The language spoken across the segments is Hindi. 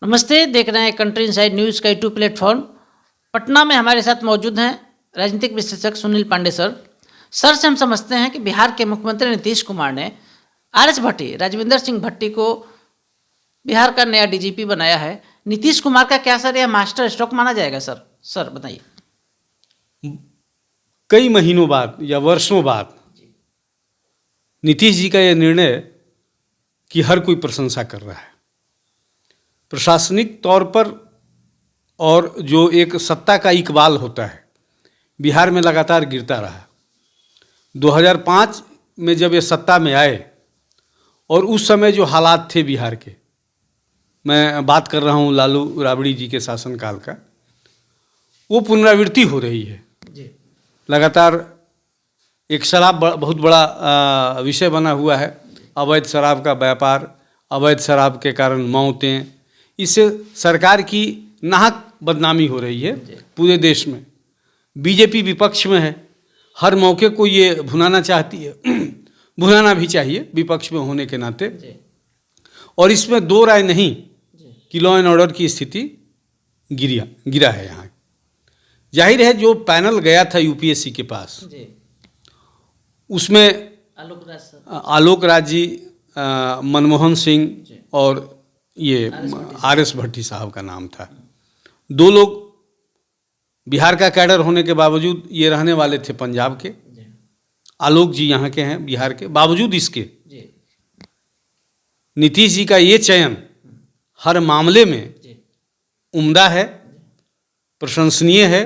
नमस्ते, देख रहे हैं कंट्री इनसाइड न्यूज़ का यूट्यूब प्लेटफॉर्म। पटना में हमारे साथ मौजूद हैं राजनीतिक विश्लेषक सुनील पांडे सर। सर से हम समझते हैं कि बिहार के मुख्यमंत्री नीतीश कुमार ने आरएस भट्टी, राजविंदर सिंह भट्टी को बिहार का नया डीजीपी बनाया है। नीतीश कुमार का क्या सर यह मास्टर स्ट्रोक माना जाएगा? सर बताइए। कई महीनों बाद या वर्षों बाद नीतीश जी का यह निर्णय की हर कोई प्रशंसा कर रहा है। प्रशासनिक तौर पर और जो एक सत्ता का इकबाल होता है, बिहार में लगातार गिरता रहा। 2005 में जब ये सत्ता में आए और उस समय जो हालात थे बिहार के, मैं बात कर रहा हूँ लालू राबड़ी जी के शासनकाल का, वो पुनरावृत्ति हो रही है जी। लगातार एक शराब बहुत बड़ा विषय बना हुआ है। अवैध शराब का व्यापार, अवैध शराब के कारण मौतें, इससे सरकार की नाहक बदनामी हो रही है पूरे देश में। बीजेपी विपक्ष में है, हर मौके को ये भुनाना चाहती है, भुनाना भी चाहिए विपक्ष में होने के नाते। और इसमें दो राय नहीं कि लॉ एंड ऑर्डर की स्थिति गिरा है यहाँ। जाहिर है जो पैनल गया था यूपीएससी के पास, उसमें आलोक राज जी, मनमोहन सिंह और ये आरएस भट्टी साहब का नाम था। दो लोग बिहार का कैडर होने के बावजूद ये रहने वाले थे पंजाब के। आलोक जी यहाँ के हैं बिहार के। बावजूद इसके नीतीश जी का ये चयन हर मामले में उम्दा है, प्रशंसनीय है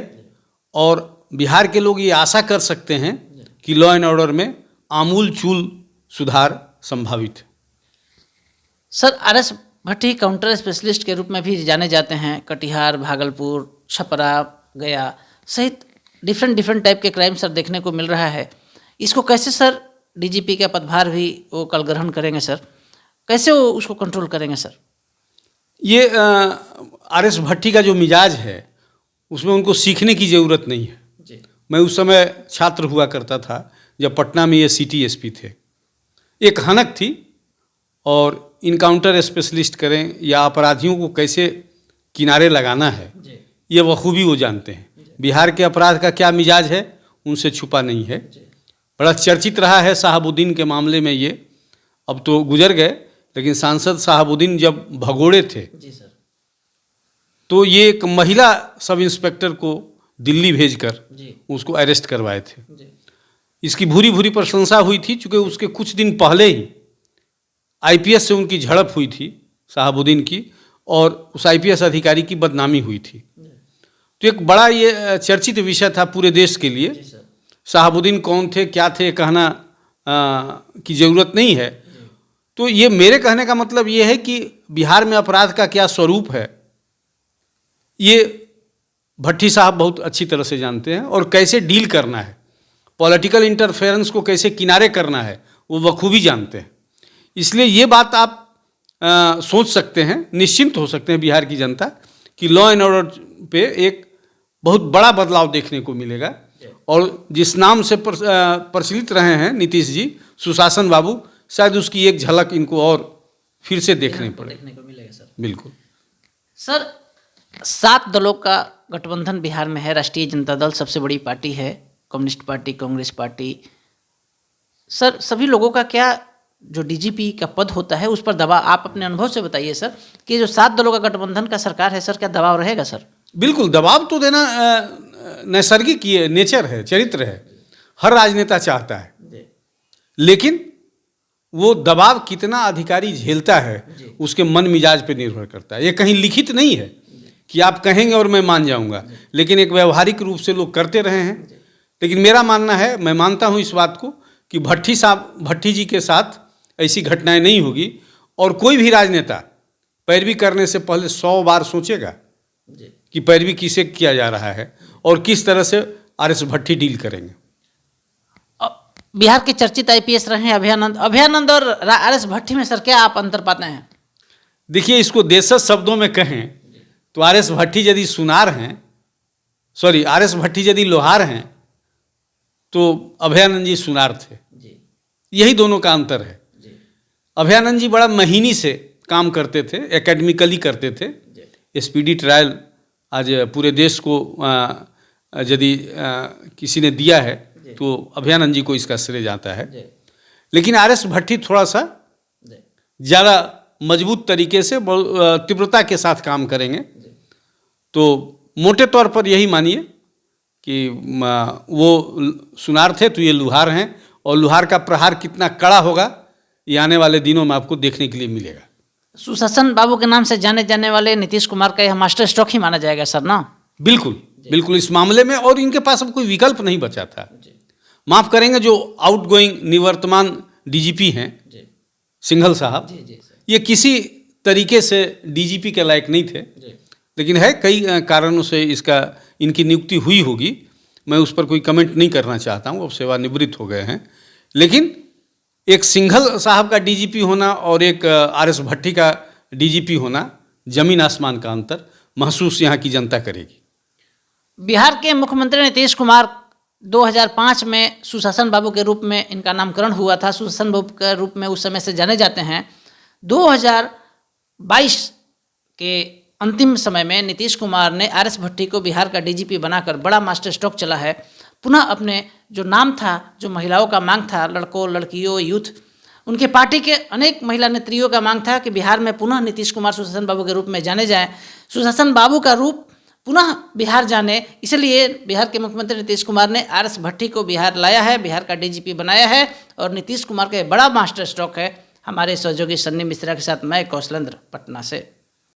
और बिहार के लोग ये आशा कर सकते हैं कि लॉ एंड ऑर्डर में आमूल चूल सुधार संभावित है। सर, आरएस भट्टी काउंटर स्पेशलिस्ट के रूप में भी जाने जाते हैं। कटिहार, भागलपुर, छपरा, गया सहित डिफरेंट टाइप के क्राइम सर देखने को मिल रहा है। इसको कैसे सर डीजीपी का पदभार भी वो कल ग्रहण करेंगे सर? कैसे वो उसको कंट्रोल करेंगे सर? ये आरएस भट्टी का जो मिजाज है उसमें उनको सीखने की ज़रूरत नहीं है जी। मैं उस समय छात्र हुआ करता था जब पटना में ये सिटी एसपी थे। एक हनक थी और इनकाउंटर स्पेशलिस्ट करें या अपराधियों को कैसे किनारे लगाना है, ये बखूबी वो जानते हैं। बिहार के अपराध का क्या मिजाज है उनसे छुपा नहीं है। बड़ा चर्चित रहा है साहबुद्दीन के मामले में। ये अब तो गुजर गए, लेकिन सांसद साहबुद्दीन जब भगोड़े थे तो ये एक महिला सब इंस्पेक्टर को दिल्ली भेजकर उसको अरेस्ट करवाए थे। इसकी भूरी प्रशंसा हुई थी, चूँकि उसके कुछ दिन पहले ही आईपीएस से उनकी झड़प हुई थी साहबुद्दीन की, और उस आईपीएस अधिकारी की बदनामी हुई थी। तो एक बड़ा ये चर्चित विषय था पूरे देश के लिए। साहबुद्दीन कौन थे, क्या थे, कहना की ज़रूरत नहीं है। तो ये मेरे कहने का मतलब ये है कि बिहार में अपराध का क्या स्वरूप है ये भट्टी साहब बहुत अच्छी तरह से जानते हैं, और कैसे डील करना है, पॉलिटिकल इंटरफेरेंस को कैसे किनारे करना है, वो बखूबी जानते हैं। इसलिए ये बात आप सोच सकते हैं, निश्चिंत हो सकते हैं बिहार की जनता कि लॉ एंड ऑर्डर पे एक बहुत बड़ा बदलाव देखने को मिलेगा। और जिस नाम से प्रचलित रहे हैं नीतीश जी, सुशासन बाबू, शायद उसकी एक झलक इनको और फिर से देखने को मिलेगा सर। बिल्कुल सर, 7 दलों का गठबंधन बिहार में है। राष्ट्रीय जनता दल सबसे बड़ी पार्टी है, communist party, Congress party. Sir, सभी लोगों का क्या जो डीजीपी का पद होता है उस पर दबाव, आप अपने अनुभव से बताइए सर, कि जो 7 दलों का गठबंधन का सरकार है सर, क्या दबाव रहेगा सर? बिल्कुल, दबाव तो देना नैसर्गिक नेचर है, चरित्र है, हर राजनेता चाहता है। लेकिन वो दबाव कितना अधिकारी झेलता है उसके मन मिजाज पे निर्भर करता है। ये कहीं लिखित नहीं है कि आप कहेंगे और मैं मान जाऊंगा, लेकिन एक व्यवहारिक रूप से लोग करते रहे हैं। लेकिन मेरा मानना है, मैं मानता हूँ इस बात को कि भट्टी जी के साथ ऐसी घटनाएं नहीं होगी, और कोई भी राजनेता पैरवी करने से पहले 100 बार सोचेगा कि पैरवी किसे किया जा रहा है और किस तरह से आरएस भट्टी डील करेंगे। बिहार के चर्चित आईपीएस रहे हैं अभयानंद और आरएस भट्टी में सर क्या आप अंतर पाते हैं? देखिए, इसको देशज शब्दों में कहें तो आरएस भट्टी यदि सुनार हैं, आरएस भट्टी यदि लोहार हैं तो अभयानंद जी सुनार थे। यही दोनों का अंतर है। अभयानंद जी बड़ा महीनी से काम करते थे, एकेडमिकली करते थे, स्पीडी ट्रायल आज पूरे देश को यदि किसी ने दिया है तो अभयानंद जी को इसका श्रेय जाता है। लेकिन आर.एस. भट्टी थोड़ा सा ज़्यादा मजबूत तरीके से तीव्रता के साथ काम करेंगे। तो मोटे तौर पर यही मानिए कि वो सुनार थे तो ये लुहार हैं, और लुहार का प्रहार कितना कड़ा होगा ये आने वाले दिनों में आपको देखने के लिए मिलेगा। सुशासन बाबू के नाम से जाने जाने वाले नीतीश कुमार का यह मास्टर स्ट्रोक ही माना जाएगा सर ना? बिल्कुल बिल्कुल इस मामले में, और इनके पास अब कोई विकल्प नहीं बचा था। माफ़ करेंगे, जो आउटगोइंग निवर्तमान डीजीपी हैं सिंघल साहब, ये किसी तरीके से डीजीपी के लायक नहीं थे, लेकिन है कई कारणों से इनकी नियुक्ति हुई होगी। मैं उस पर कोई कमेंट नहीं करना चाहता हूँ, अब सेवानिवृत्त हो गए हैं। लेकिन एक सिंघल साहब का डीजीपी होना और एक आर.एस. भट्टी का डीजीपी होना, जमीन आसमान का अंतर महसूस यहाँ की जनता करेगी। बिहार के मुख्यमंत्री नीतीश कुमार 2005 में सुशासन बाबू के रूप में इनका नामकरण हुआ था। सुशासन बाबू के रूप में उस समय से जाने जाते हैं। 2022 के अंतिम समय में नीतीश कुमार ने आर.एस. भट्टी को बिहार का डीजीपी बनाकर बड़ा मास्टर स्ट्रोक चला है। पुनः अपने जो नाम था, जो महिलाओं का मांग था, लड़कों लड़कियों यूथ, उनके पार्टी के अनेक महिला नेत्रियों का मांग था कि बिहार में पुनः नीतीश कुमार सुशासन बाबू के रूप में जाने जाएं, सुशासन बाबू का रूप पुनः बिहार जाने। इसलिए बिहार के मुख्यमंत्री नीतीश कुमार ने आर.एस. भट्टी को बिहार लाया है, बिहार का डीजीपी बनाया है, और नीतीश कुमार का बड़ा मास्टर स्ट्रोक है। हमारे सहयोगी सन्नी मिश्रा के साथ मैं कौशलेंद्र, पटना से।